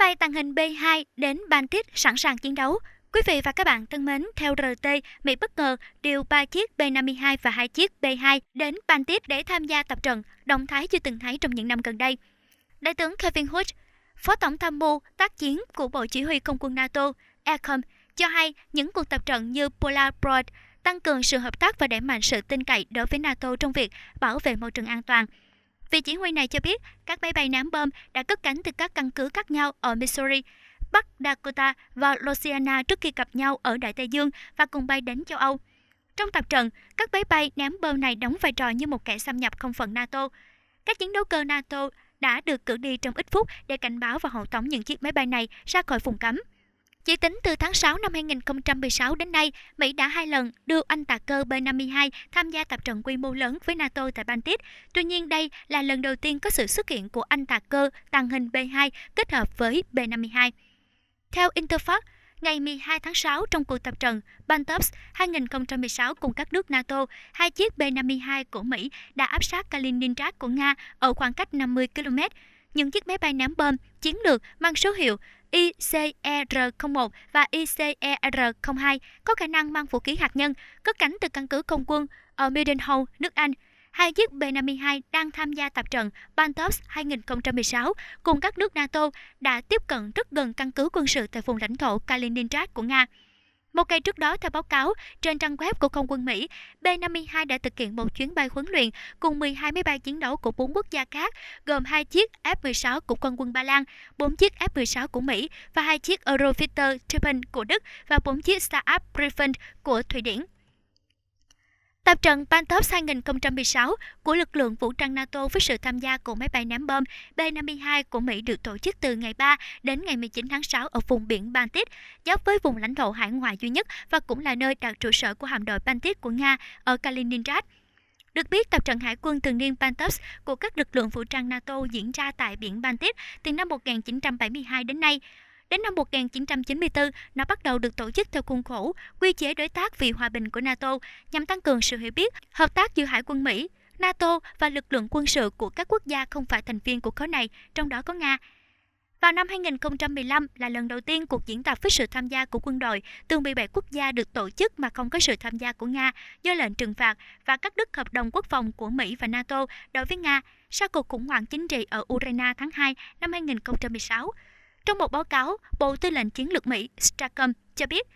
bay tàng hình B-2 đến Baltic sẵn sàng chiến đấu. Quý vị và các bạn thân mến, theo RT, Mỹ bất ngờ điều 3 chiếc B-52 và 2 chiếc B-2 đến Baltic để tham gia tập trận, động thái chưa từng thấy trong những năm gần đây. Đại tướng Kevin Hughes, Phó Tổng tham mưu tác chiến của Bộ Chỉ huy Không quân NATO, EACOM, cho hay những cuộc tập trận như Polar Broad tăng cường sự hợp tác và đẩy mạnh sự tin cậy đối với NATO trong việc bảo vệ môi trường an toàn. Vị chỉ huy này cho biết các máy bay ném bom đã cất cánh từ các căn cứ khác nhau ở Missouri, Bắc Dakota và Louisiana trước khi gặp nhau ở Đại Tây Dương và cùng bay đến châu Âu. Trong tập trận, các máy bay ném bom này đóng vai trò như một kẻ xâm nhập không phận NATO. Các chiến đấu cơ NATO đã được cử đi trong ít phút để cảnh báo và hộ tống những chiếc máy bay này ra khỏi vùng cấm. Chỉ tính từ tháng 6 năm 2016 đến nay, Mỹ đã 2 lần đưa oanh tạc cơ B-52 tham gia tập trận quy mô lớn với NATO tại Baltic. Tuy nhiên đây là lần đầu tiên có sự xuất hiện của oanh tạc cơ tàng hình B-2 kết hợp với B-52. Theo Interfax, ngày 12 tháng 6 trong cuộc tập trận Baltops 2016 cùng các nước NATO, 2 chiếc B-52 của Mỹ đã áp sát Kaliningrad của Nga ở khoảng cách 50 km. Những chiếc máy bay ném bom chiến lược mang số hiệu ICER-01 và ICER-02 có khả năng mang vũ khí hạt nhân, cất cánh từ căn cứ không quân ở Mildenhall, nước Anh. 2 chiếc B-52 đang tham gia tập trận Baltops 2016 cùng các nước NATO đã tiếp cận rất gần căn cứ quân sự tại vùng lãnh thổ Kaliningrad của Nga. Một ngày trước đó, theo báo cáo trên trang web của Không quân Mỹ, B-52 đã thực hiện một chuyến bay huấn luyện cùng 12 máy bay chiến đấu của 4 quốc gia khác, gồm 2 chiếc F-16 của quân quân Ba Lan, 4 chiếc F-16 của Mỹ và 2 chiếc Eurofighter Typhoon của Đức và 4 chiếc Saab Gripen của Thụy Điển. Tập trận Baltops 2016 của lực lượng vũ trang NATO với sự tham gia của máy bay ném bom B-52 của Mỹ được tổ chức từ ngày 3 đến ngày 19 tháng 6 ở vùng biển Baltic, giáp với vùng lãnh thổ hải ngoại duy nhất và cũng là nơi đặt trụ sở của hạm đội Baltic của Nga ở Kaliningrad. Được biết, tập trận hải quân thường niên Baltops của các lực lượng vũ trang NATO diễn ra tại biển Baltic từ năm 1972 đến nay. Đến năm 1994, nó bắt đầu được tổ chức theo khuôn khổ Quy chế đối tác vì hòa bình của NATO nhằm tăng cường sự hiểu biết, hợp tác giữa Hải quân Mỹ, NATO và lực lượng quân sự của các quốc gia không phải thành viên của khối này, trong đó có Nga. Vào năm 2015 là lần đầu tiên cuộc diễn tập với sự tham gia của quân đội từ 17 quốc gia được tổ chức mà không có sự tham gia của Nga do lệnh trừng phạt và cắt đứt hợp đồng quốc phòng của Mỹ và NATO đối với Nga sau cuộc khủng hoảng chính trị ở Ukraine tháng 2 năm 2016. Trong một báo cáo, Bộ Tư lệnh Chiến lược Mỹ STRATCOM cho biết,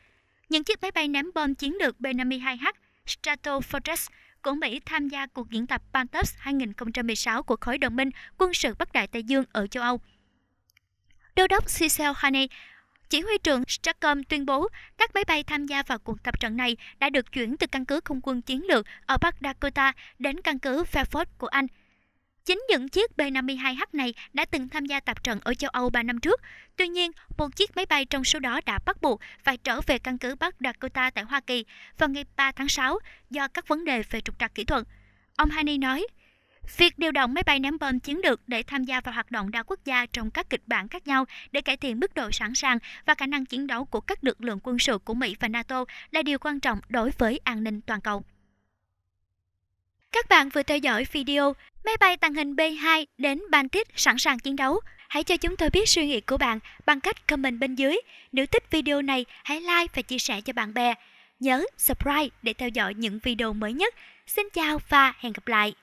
những chiếc máy bay ném bom chiến lược B-52H Stratofortress của Mỹ tham gia cuộc diễn tập Baltops 2016 của khối đồng minh quân sự Bắc Đại Tây Dương ở châu Âu. Đô đốc Cecil Haney, chỉ huy trưởng STRATCOM tuyên bố các máy bay tham gia vào cuộc tập trận này đã được chuyển từ căn cứ không quân chiến lược ở Bắc Dakota đến căn cứ Fairford của Anh. Chính những chiếc B-52H này đã từng tham gia tập trận ở châu Âu 3 năm trước. Tuy nhiên, một chiếc máy bay trong số đó đã bắt buộc phải trở về căn cứ Bắc Dakota tại Hoa Kỳ vào ngày 3 tháng 6 do các vấn đề về trục trặc kỹ thuật. Ông Haney nói, việc điều động máy bay ném bom chiến lược để tham gia vào hoạt động đa quốc gia trong các kịch bản khác nhau để cải thiện mức độ sẵn sàng và khả năng chiến đấu của các lực lượng quân sự của Mỹ và NATO là điều quan trọng đối với an ninh toàn cầu. Các bạn vừa theo dõi video máy bay tàng hình B-2 đến Baltic sẵn sàng chiến đấu. Hãy cho chúng tôi biết suy nghĩ của bạn bằng cách comment bên dưới. Nếu thích video này, hãy like và chia sẻ cho bạn bè. Nhớ subscribe để theo dõi những video mới nhất. Xin chào và hẹn gặp lại!